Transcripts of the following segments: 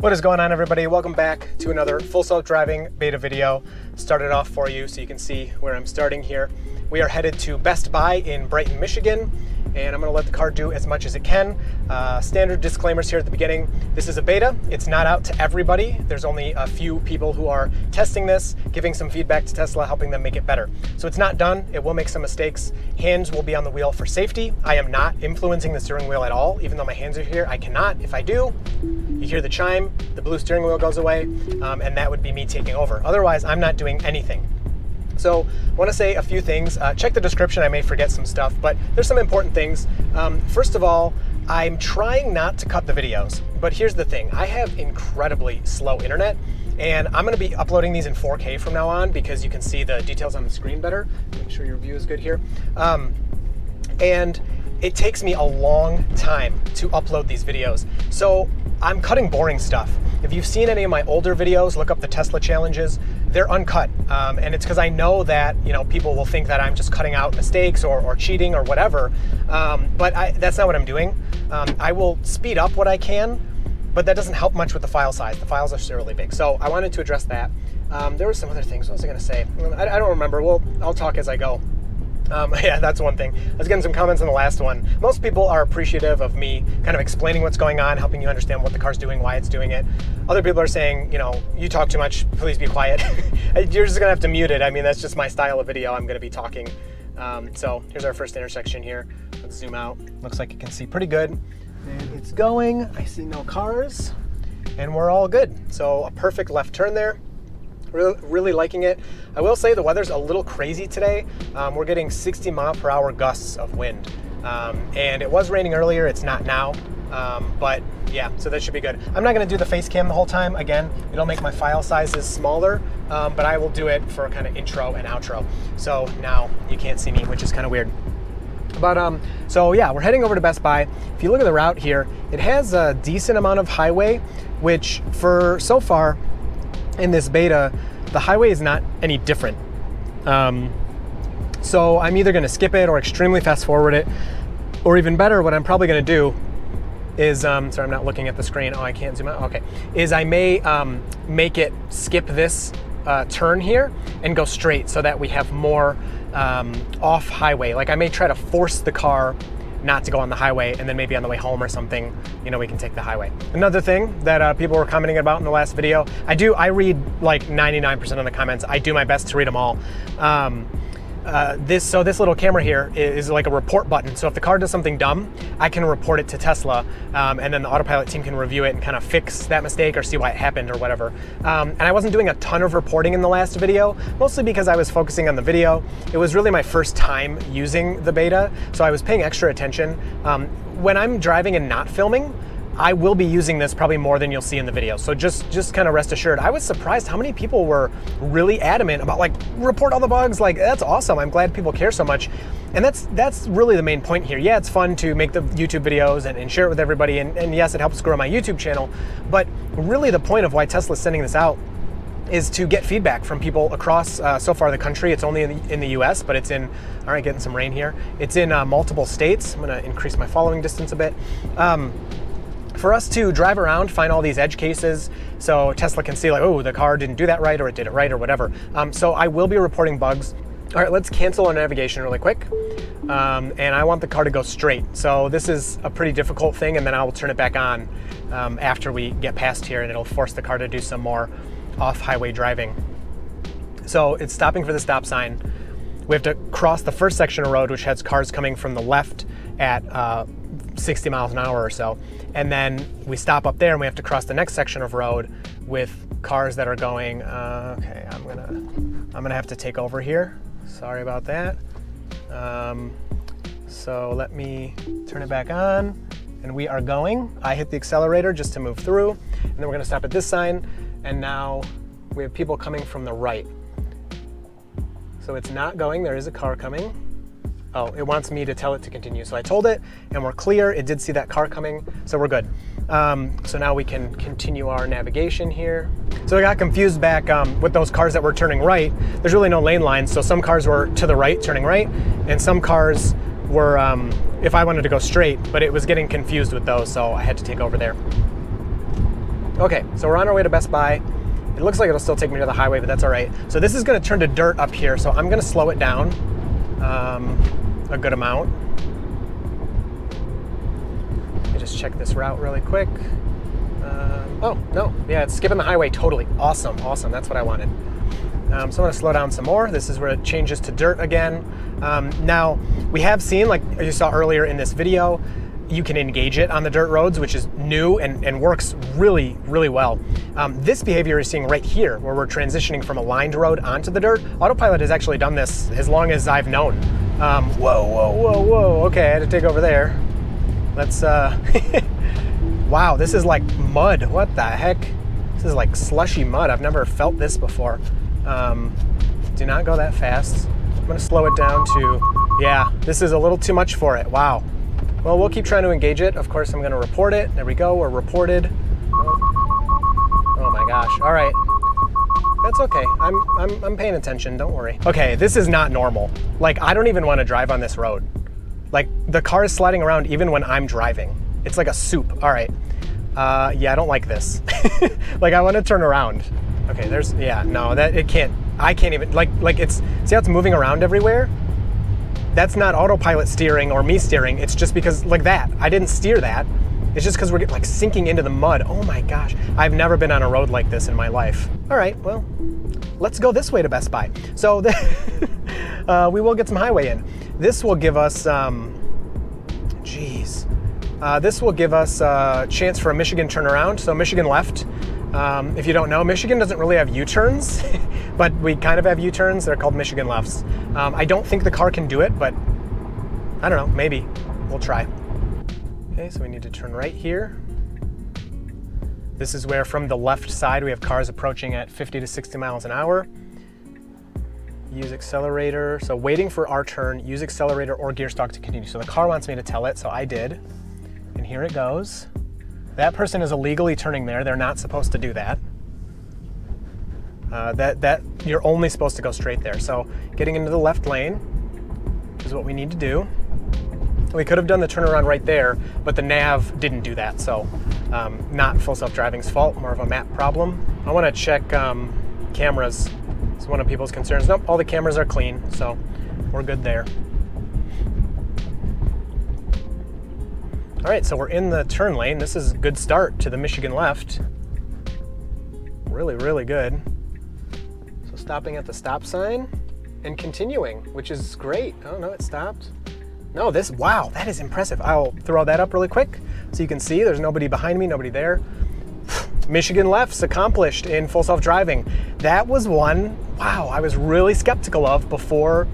What is going on, everybody? Welcome back to another full self-driving beta video. Started off for you so you can see where I'm starting here. We are headed to Best Buy in Brighton, Michigan, and I'm going to let the car do as much as it can. Standard disclaimers here at the beginning. This is a beta. It's not out to everybody. There's only a few people who are testing this, giving some feedback to Tesla, helping them make it better. So it's not done. It will make some mistakes. Hands will be on the wheel for safety. I am not influencing the steering wheel at all. Even though my hands are here, I cannot. If I do, you hear the chime, the blue steering wheel goes away, and that would be me taking over. Otherwise, I'm not doing anything. So I want to say a few things. Check the description, I may forget some stuff, but there's some important things. First of all, I'm trying not to cut the videos, but here's the thing. I have incredibly slow internet, and I'm going to be uploading these in 4K from now on because you can see the details on the screen better. Make sure your view is good here. And it takes me a long time to upload these videos. So I'm cutting boring stuff. If you've seen any of my older videos, look up the Tesla challenges, they're uncut. And it's because I know that people will think that I'm just cutting out mistakes or cheating or whatever. But that's not what I'm doing. I will speed up what I can, but that doesn't help much with the file size. The files are really big. So I wanted to address that. There were some other things. What was I gonna say? I don't remember. Well, I'll talk as I go. Yeah, that's one thing. I was getting some comments on the last one. Most people are appreciative of me kind of explaining what's going on, helping you understand what the car's doing, why it's doing it. Other people are saying, you talk too much, please be quiet. You're just gonna have to mute it. I mean, that's just my style of video. I'm gonna be talking. So here's our first intersection here. Let's zoom out. Looks like you can see pretty good. And it's going. I see no cars, and we're all good. So a perfect left turn there. Really liking it. I will say the weather's a little crazy today. We're getting 60-mile-per-hour gusts of wind. And it was raining earlier, it's not now. But yeah, so that should be good. I'm not gonna do the face cam the whole time. Again, it'll make my file sizes smaller, but I will do it for kind of intro and outro. So now you can't see me, which is kind of weird. But so yeah, we're heading over to Best Buy. If you look at the route here, it has a decent amount of highway, which for so far, in this beta, the highway is not any different. So I'm either gonna skip it or extremely fast forward it, or even better, what I'm probably gonna do is, sorry, I'm not looking at the screen. Oh, I can't zoom out, okay. Is I may make it skip this turn here and go straight so that we have more off highway. Like I may try to force the car not to go on the highway, and then maybe on the way home or something, we can take the highway. Another thing that people were commenting about in the last video, I read like 99% of the comments. I do my best to read them all. This little camera here is like a report button. So if the car does something dumb, I can report it to Tesla, and then the autopilot team can review it and kind of fix that mistake or see why it happened or whatever. And I wasn't doing a ton of reporting in the last video, mostly because I was focusing on the video. It was really my first time using the beta, so I was paying extra attention. When I'm driving and not filming, I will be using this probably more than you'll see in the video. So just kind of rest assured. I was surprised how many people were really adamant about like, report all the bugs. Like, that's awesome. I'm glad people care so much. And that's really the main point here. Yeah, it's fun to make the YouTube videos and share it with everybody. And yes, it helps grow my YouTube channel. But really the point of why Tesla's sending this out is to get feedback from people across so far the country. It's only in the US, but it's in, all right, getting some rain here. It's in multiple states. I'm gonna increase my following distance a bit. For us to drive around, find all these edge cases, so Tesla can see like, oh, the car didn't do that right, or it did it right, or whatever. So I will be reporting bugs. All right, let's cancel our navigation really quick. And I want the car to go straight. So this is a pretty difficult thing, and then I will turn it back on after we get past here, and it'll force the car to do some more off-highway driving. So it's stopping for the stop sign. We have to cross the first section of road, which has cars coming from the left at 60 miles an hour or so. And then we stop up there and we have to cross the next section of road with cars that are going, okay, I'm gonna have to take over here. Sorry about that. So let me turn it back on, and we are going. I hit the accelerator just to move through, and then we're gonna stop at this sign, and now we have people coming from the right. So it's not going, there is a car coming. Oh, it wants me to tell it to continue. So I told it, and we're clear. It did see that car coming, so we're good. So now we can continue our navigation here. So I got confused back with those cars that were turning right. There's really no lane lines, so some cars were to the right, turning right, and some cars were, if I wanted to go straight, but it was getting confused with those, so I had to take over there. Okay, so we're on our way to Best Buy. It looks like it'll still take me to the highway, but that's all right. So this is gonna turn to dirt up here, so I'm gonna slow it down a good amount. Let me just check this route really quick. Oh, no, yeah, it's skipping the highway totally. Awesome, that's what I wanted. So I'm gonna slow down some more. This is where it changes to dirt again. Now, we have seen, like you saw earlier in this video, you can engage it on the dirt roads, which is new and works really, really well. This behavior you're seeing right here, where we're transitioning from a lined road onto the dirt, Autopilot has actually done this as long as I've known. Whoa, okay, I had to take over there. Let's, wow, this is like mud, what the heck? This is like slushy mud, I've never felt this before. Do not go that fast. I'm gonna slow it down to, yeah, this is a little too much for it, wow. Well, we'll keep trying to engage it. Of course, I'm gonna report it. There we go, we're reported. Oh my gosh, all right. That's okay, I'm paying attention, don't worry. Okay, this is not normal. Like, I don't even wanna drive on this road. Like, the car is sliding around even when I'm driving. It's like a soup, all right. Yeah, I don't like this. Like, I wanna turn around. Okay, there's, yeah, no, that, it can't, I can't even, like it's, see how it's moving around everywhere? That's not autopilot steering or me steering. It's just because, like that, I didn't steer that. It's just because we're like sinking into the mud. Oh my gosh, I've never been on a road like this in my life. All right, well, let's go this way to Best Buy. So we will get some highway in. This will give us, this will give us a chance for a Michigan turnaround. So Michigan left. If you don't know, Michigan doesn't really have U-turns, but we kind of have U-turns. They're called Michigan lefts. I don't think the car can do it, but I don't know, maybe. We'll try. Okay, so we need to turn right here. This is where from the left side we have cars approaching at 50 to 60 miles an hour. Use accelerator. So waiting for our turn, use accelerator or gear stalk to continue. So the car wants me to tell it, so I did. And here it goes. That person is illegally turning there. They're not supposed to do that. That you're only supposed to go straight there. So getting into the left lane is what we need to do. We could have done the turnaround right there, but the nav didn't do that. So not full self-driving's fault, more of a map problem. I want to check cameras. It's one of people's concerns. Nope, all the cameras are clean, so we're good there. All right, so we're in the turn lane. This is a good start to the Michigan left. Really, really good. So stopping at the stop sign and continuing, which is great. Oh no, it stopped. No, this, wow, that is impressive. I'll throw that up really quick so you can see there's nobody behind me, nobody there. Michigan left's accomplished in full self-driving. That was one, wow, I was really skeptical of before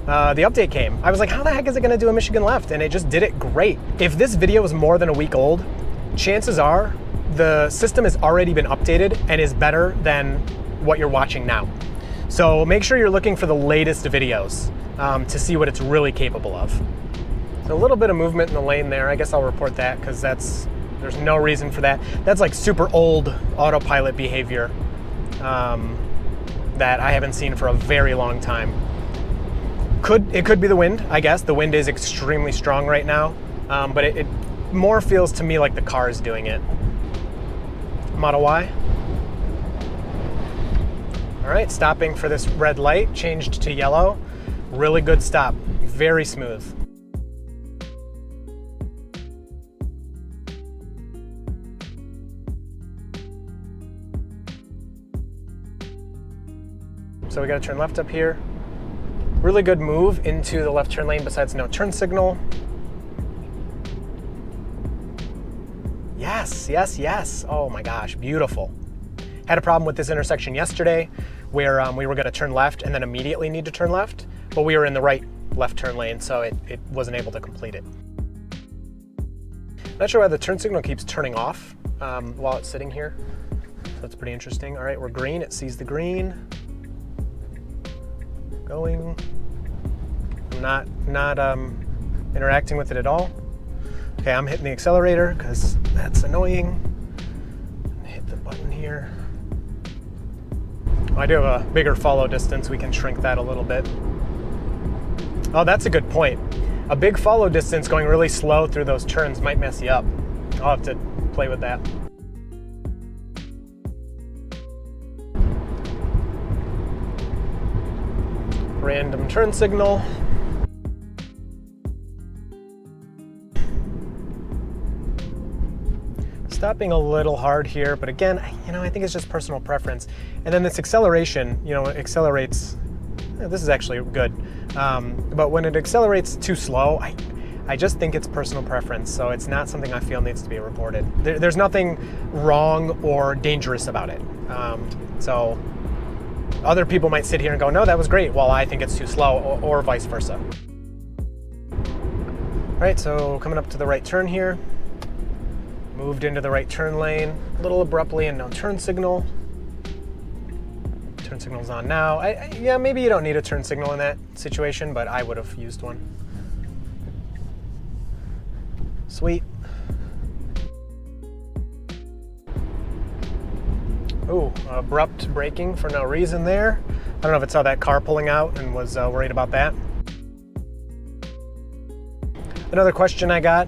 the update came. I was like, how the heck is it gonna do a Michigan left? And it just did it great. If this video is more than a week old, chances are the system has already been updated and is better than what you're watching now. So make sure you're looking for the latest videos to see what it's really capable of. So a little bit of movement in the lane there. I guess I'll report that because there's no reason for that. That's like super old autopilot behavior that I haven't seen for a very long time. It could be the wind, I guess. The wind is extremely strong right now, but it more feels to me like the car is doing it. Model Y. All right, stopping for this red light, changed to yellow. Really good stop, very smooth. So we gotta turn left up here. Really good move into the left turn lane besides no turn signal. Yes. Oh my gosh, beautiful. Had a problem with this intersection yesterday where we were gonna turn left and then immediately need to turn left, but we were in the right left turn lane, so it wasn't able to complete it. Not sure why the turn signal keeps turning off while it's sitting here. So that's pretty interesting. All right, we're green, it sees the green. Going. I'm not interacting with it at all. Okay, I'm hitting the accelerator because that's annoying. Hit the button here. I do have a bigger follow distance. We can shrink that a little bit. Oh, that's a good point. A big follow distance going really slow through those turns might mess you up. I'll have to play with that. Random turn signal. Stopping a little hard here, but again, I think it's just personal preference. And then this acceleration, it accelerates. This is actually good, but when it accelerates too slow, I just think it's personal preference. So it's not something I feel needs to be reported. There's nothing wrong or dangerous about it. So other people might sit here and go, no, that was great, while I think it's too slow, or vice versa. All right, so coming up to the right turn here. Moved into the right turn lane, a little abruptly, and no turn signal. Turn signal's on now. Yeah, maybe you don't need a turn signal in that situation, but I would have used one. Sweet. Ooh, abrupt braking for no reason there. I don't know if it saw that car pulling out and was worried about that. Another question I got,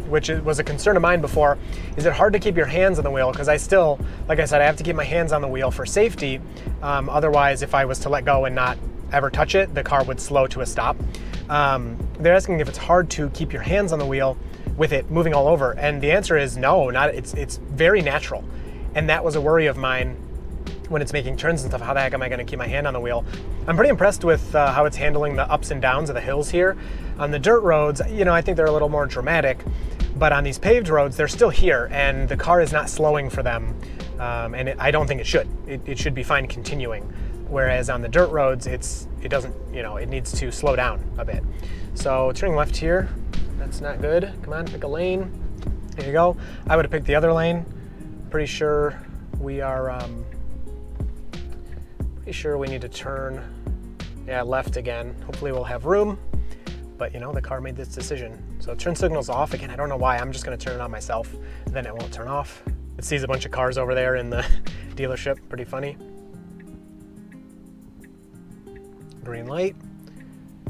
which was a concern of mine before, is it hard to keep your hands on the wheel? Because I still, like I said, I have to keep my hands on the wheel for safety. Otherwise, if I was to let go and not ever touch it, the car would slow to a stop. They're asking if it's hard to keep your hands on the wheel with it moving all over. And the answer is no, it's very natural. And that was a worry of mine when it's making turns and stuff. How the heck am I gonna keep my hand on the wheel? I'm pretty impressed with how it's handling the ups and downs of the hills here. On the dirt roads, I think they're a little more dramatic, but on these paved roads, they're still here, and the car is not slowing for them. I don't think it should. It should be fine continuing. Whereas on the dirt roads, it doesn't, it needs to slow down a bit. So turning left here, that's not good. Come on, pick a lane. There you go. I would have picked the other lane. Pretty sure we are, pretty sure we need to turn, left again. Hopefully we'll have room, but the car made this decision. So turn signal's off again. I don't know why. I'm just gonna turn it on myself, and then it won't turn off. It sees a bunch of cars over there in the dealership. Pretty funny. Green light.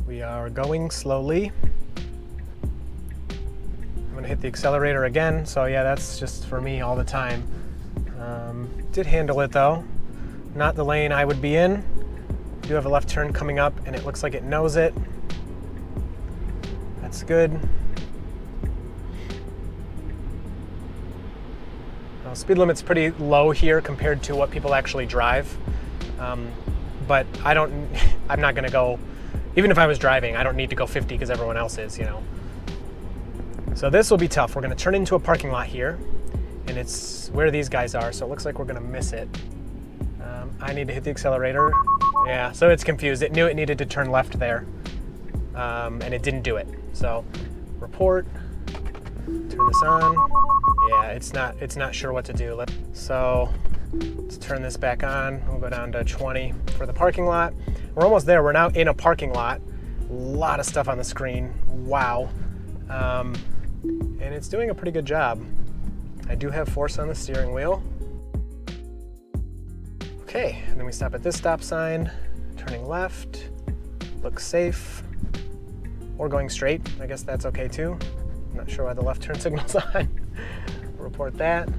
We are going slowly. I'm gonna hit the accelerator again. So yeah, that's just for me all the time. Did handle it though. Not the lane I would be in. Do have a left turn coming up, and it looks like it knows it. That's good. Speed limit's pretty low here compared to what people actually drive. But I'm not gonna go, even if I was driving, I don't need to go 50 because everyone else is, So this will be tough. We're gonna turn into a parking lot here, and it's where these guys are, so it looks like we're gonna miss it. I need to hit the accelerator. Yeah, so it's confused. It knew it needed to turn left there, and it didn't do it. So report, turn this on. Yeah, it's not sure what to do. So let's turn this back on. We'll go down to 20 for the parking lot. We're almost there. We're now in a parking lot. A lot of stuff on the screen. Wow. And it's doing a pretty good job. I do have force on the steering wheel. Okay, and then we stop at this stop sign, turning left, looks safe, or going straight. I guess that's okay too. I'm not sure why the left turn signal's on. Report that.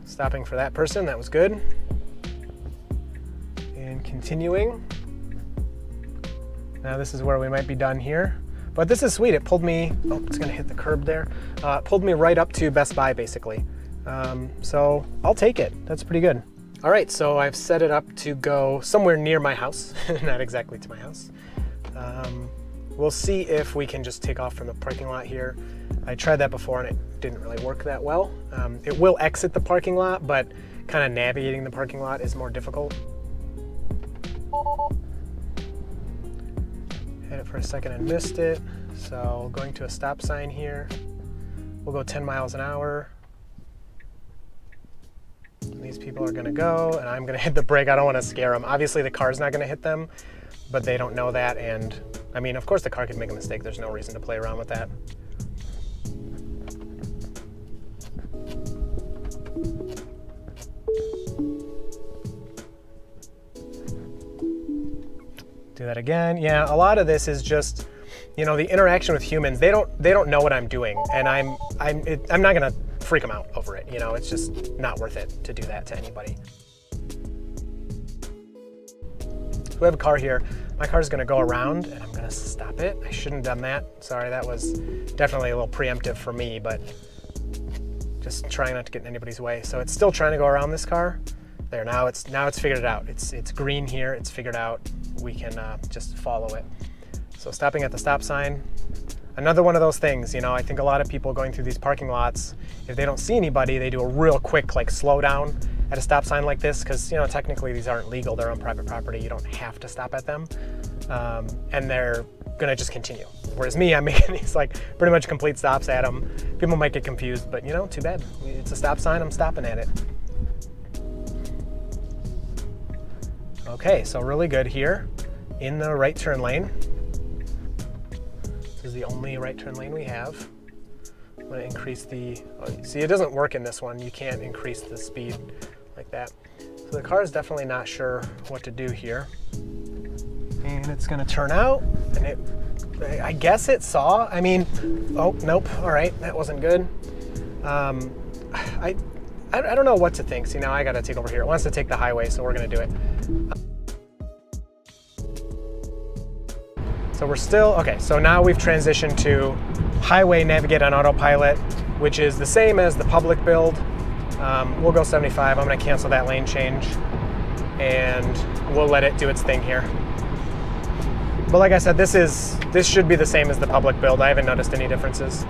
Stopping for that person, that was good. And continuing. Now this is where we might be done here. But this is sweet. It pulled me, oh, it's gonna hit the curb there. It pulled me right up to Best Buy, basically. So I'll take it. That's pretty good. All right, so I've set it up to go somewhere near my house, not exactly to my house. We'll see if we can just take off from the parking lot here. I tried that before and it didn't really work that well. It will exit the parking lot, but kind of navigating the parking lot is more difficult. Had it for a second and missed it. So going to a stop sign here. We'll go 10 miles an hour. And these people are gonna go, and I'm gonna hit the brake. I don't wanna scare them. Obviously the car's not gonna hit them, but they don't know that. And I mean, of course the car could make a mistake. There's no reason to play around with that. Do that again. Yeah, a lot of this is just, the interaction with humans. They don't know what I'm doing, and I'm not gonna freak them out over it. You know, it's just not worth it to do that to anybody. So we have a car here. My car's gonna go around and I'm gonna stop it. I shouldn't have done that. Sorry, that was definitely a little preemptive for me, but just trying not to get in anybody's way. So it's still trying to go around this car. There, now it's figured it out. It's green here, it's figured out. We can just follow it. So stopping at the stop sign. Another one of those things, you know, I think a lot of people going through these parking lots, if they don't see anybody, they do a real quick like slow down at a stop sign like this, because, you know, technically these aren't legal, they're on private property, you don't have to stop at them, and they're gonna just continue. Whereas me, I'm making these like pretty much complete stops at them. People might get confused, but you know, too bad. It's a stop sign, I'm stopping at it. Okay, so really good here in the right turn lane. This is the only right turn lane we have. I'm gonna increase the, see, it doesn't work in this one. You can't increase the speed like that. So the car is definitely not sure what to do here. And it's gonna turn out, and I guess it saw, I mean, oh, nope, all right, that wasn't good. I don't know what to think. See, now I gotta take over here. It wants to take the highway, so we're gonna do it. So we're still, okay, so now we've transitioned to highway navigate on autopilot, which is the same as the public build. We'll go 75. I'm gonna cancel that lane change and we'll let it do its thing here. But like I said, this should be the same as the public build. I haven't noticed any differences.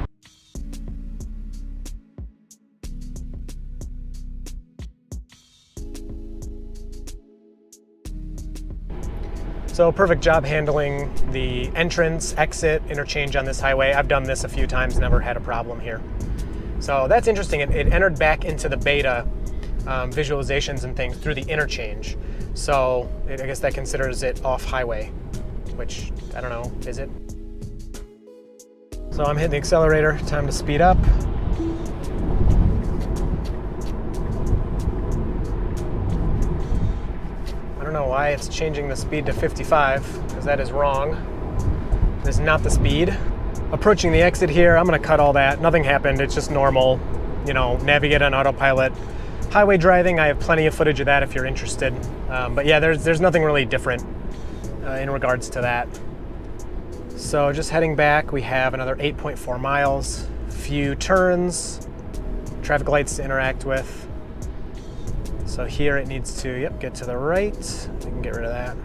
So perfect job handling the entrance, exit, interchange on this highway. I've done this a few times, never had a problem here. So that's interesting. It entered back into the beta visualizations and things through the interchange. So I guess that considers it off highway, which I don't know, is it? So I'm hitting the accelerator, time to speed up. I don't know why it's changing the speed to 55, because that is wrong. That is not the speed. Approaching the exit here, I'm gonna cut all that. Nothing happened, it's just normal, you know, navigate on autopilot. Highway driving, I have plenty of footage of that if you're interested. But yeah, there's nothing really different in regards to that. So just heading back, we have another 8.4 miles, few turns, traffic lights to interact with. So here it needs to, yep, get to the right. We can get rid of that.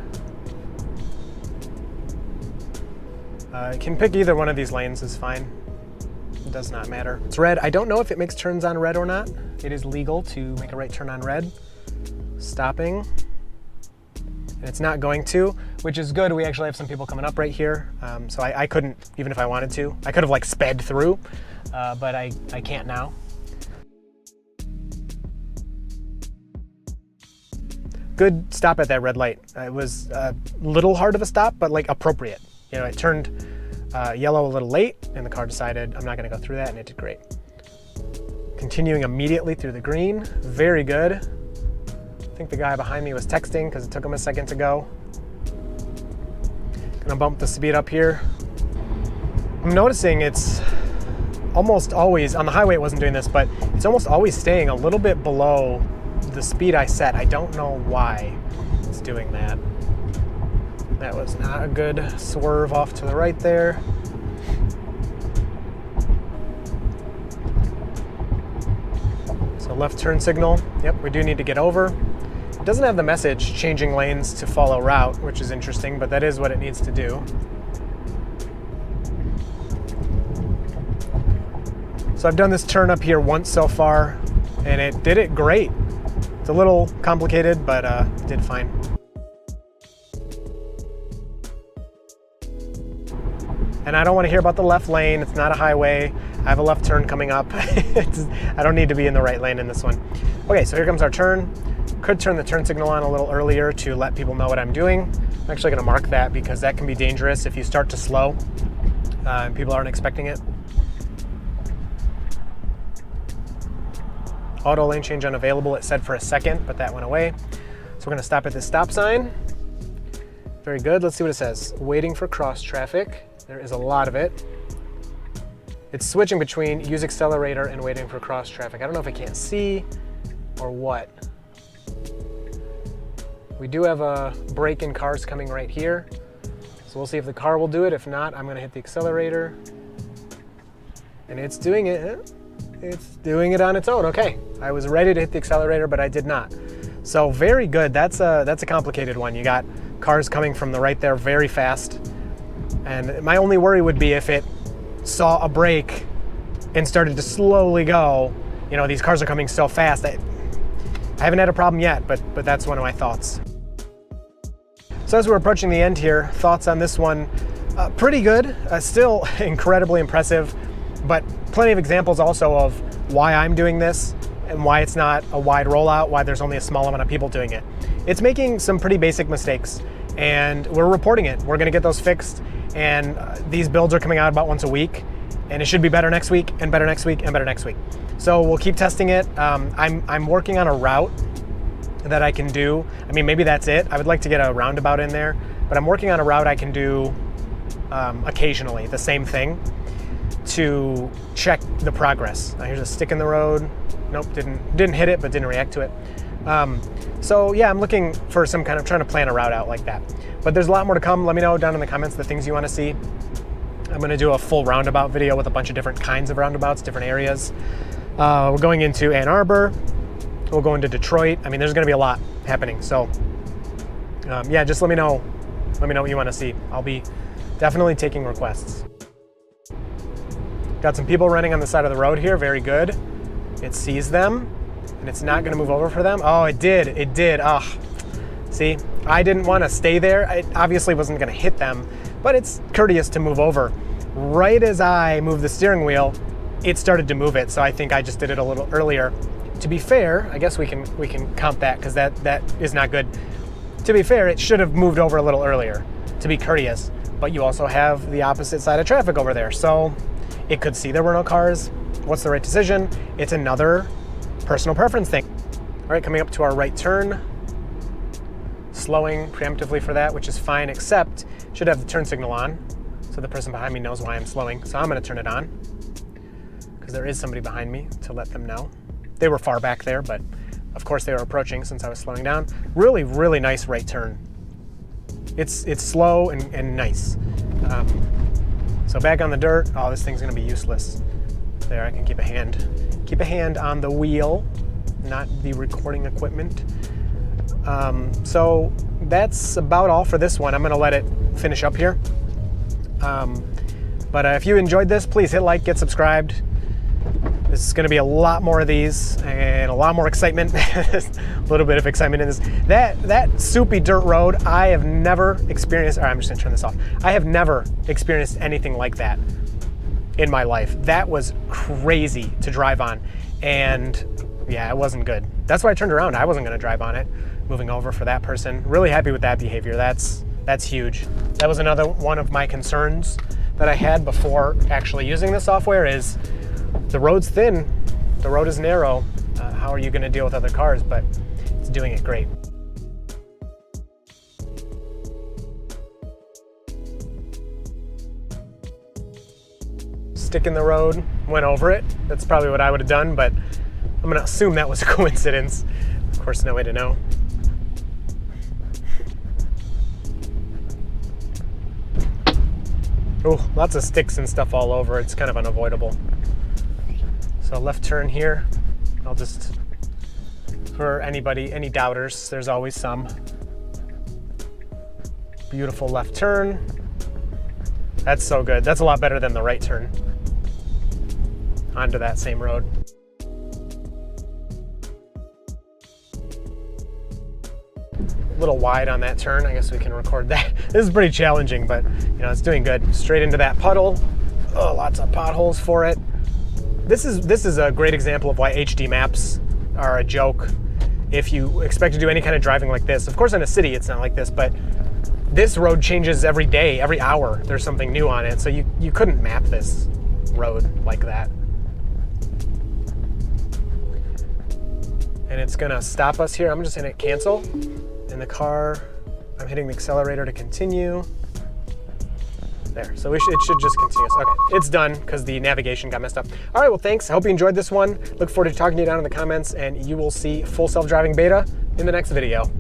It can pick either one of these lanes is fine. It does not matter. It's red. I don't know if it makes turns on red or not. It is legal to make a right turn on red. Stopping. And it's not going to, which is good. We actually have some people coming up right here. So I couldn't, even if I wanted to. I could have like sped through, but I can't now. Good stop at that red light. It was a little hard of a stop, but like appropriate. You know, it turned yellow a little late and the car decided I'm not gonna go through that, and it did great. Continuing immediately through the green, very good. I think the guy behind me was texting because it took him a second to go. Gonna bump the speed up here. I'm noticing it's almost always, on the highway it wasn't doing this, but it's almost always staying a little bit below the speed I set. I don't know why it's doing that. That was not a good swerve off to the right there. So left turn signal. Yep, we do need to get over. It doesn't have the message changing lanes to follow route, which is interesting, but that is what it needs to do. So I've done this turn up here once so far, and it did it great. It's a little complicated, but it did fine. And I don't want to hear about the left lane. It's not a highway. I have a left turn coming up. I don't need to be in the right lane in this one. Okay, so here comes our turn. Could turn the turn signal on a little earlier to let people know what I'm doing. I'm actually going to mark that because that can be dangerous if you start to slow and people aren't expecting it. Auto lane change unavailable, it said for a second, but that went away. So we're gonna stop at this stop sign. Very good, let's see what it says. Waiting for cross traffic. There is a lot of it. It's switching between use accelerator and waiting for cross traffic. I don't know if I can't see or what. We do have a brake in cars coming right here. So we'll see if the car will do it. If not, I'm gonna hit the accelerator. And it's doing it. It's doing it on its own. Okay, I was ready to hit the accelerator, but I did not. So very good. That's a complicated one. You got cars coming from the right there very fast. And my only worry would be if it saw a brake and started to slowly go. You know, these cars are coming so fast. I haven't had a problem yet, but that's one of my thoughts. So as we're approaching the end here, thoughts on this one, pretty good, still incredibly impressive, but plenty of examples also of why I'm doing this and why it's not a wide rollout, why there's only a small amount of people doing it. It's making some pretty basic mistakes, and we're reporting it. We're gonna get those fixed, and these builds are coming out about once a week, and it should be better next week, and better next week, and better next week. So we'll keep testing it. I'm working on a route that I can do. I mean, maybe that's it. I would like to get a roundabout in there, but I'm working on a route I can do occasionally, the same thing, to check the progress. Here's a stick in the road. Nope, didn't hit it, but didn't react to it. So yeah, I'm looking for some kind of, trying to plan a route out like that. But there's a lot more to come. Let me know down in the comments the things you want to see. I'm going to do a full roundabout video with a bunch of different kinds of roundabouts, different areas. We're going into Ann Arbor. We'll go into Detroit. I mean, there's going to be a lot happening. So yeah, just let me know what you want to see. I'll be definitely taking requests. Got some people running on the side of the road here. Very good. It sees them, and it's not going to move over for them. Oh, it did. Ah, see, I didn't want to stay there. I obviously wasn't going to hit them, but it's courteous to move over. Right as I moved the steering wheel, it started to move it. So I think I just did it a little earlier. To be fair, I guess we can count that, because that is not good. To be fair, it should have moved over a little earlier, to be courteous. But you also have the opposite side of traffic over there, so it could see there were no cars. What's the right decision? It's another personal preference thing. All right, coming up to our right turn. Slowing preemptively for that, which is fine, except should have the turn signal on, so the person behind me knows why I'm slowing. So I'm gonna turn it on, because there is somebody behind me to let them know. They were far back there, but of course they were approaching since I was slowing down. Really, really nice right turn. It's slow and nice. So back on the dirt. Oh, this thing's gonna be useless. There, I can keep a hand on the wheel, not the recording equipment. So that's about all for this one. I'm gonna let it finish up here. But if you enjoyed this, please hit like, get subscribed. This is gonna be a lot more of these and a lot more excitement. A little bit of excitement in this. That Soupy dirt road, I have never experienced, all right, I'm just gonna turn this off. I have never experienced anything like that in my life. That was crazy to drive on. And yeah, it wasn't good. That's why I turned around. I wasn't gonna drive on it. Moving over for that person. Really happy with that behavior. That's huge. That was another one of my concerns that I had before actually using the software is the road's thin, the road is narrow. How are you gonna deal with other cars? But it's doing it great. Stick in the road, went over it. That's probably what I would have done, but I'm gonna assume that was a coincidence. Of course, no way to know. Oh, lots of sticks and stuff all over. It's kind of unavoidable. So left turn here. I'll just, for anybody, any doubters, there's always some. Beautiful left turn. That's so good. That's a lot better than the right turn. Onto that same road. A little wide on that turn. I guess we can record that. This is pretty challenging, but you know, it's doing good. Straight into that puddle. Oh, lots of potholes for it. This is a great example of why HD maps are a joke. If you expect to do any kind of driving like this, of course in a city it's not like this, but this road changes every day, every hour. There's something new on it, so you couldn't map this road like that. And it's gonna stop us here. I'm just gonna hit cancel. In the car, I'm hitting the accelerator to continue. There, so it should just continue. Okay, it's done because the navigation got messed up. All right, well, thanks. I hope you enjoyed this one. Look forward to talking to you down in the comments, and you will see full self-driving beta in the next video.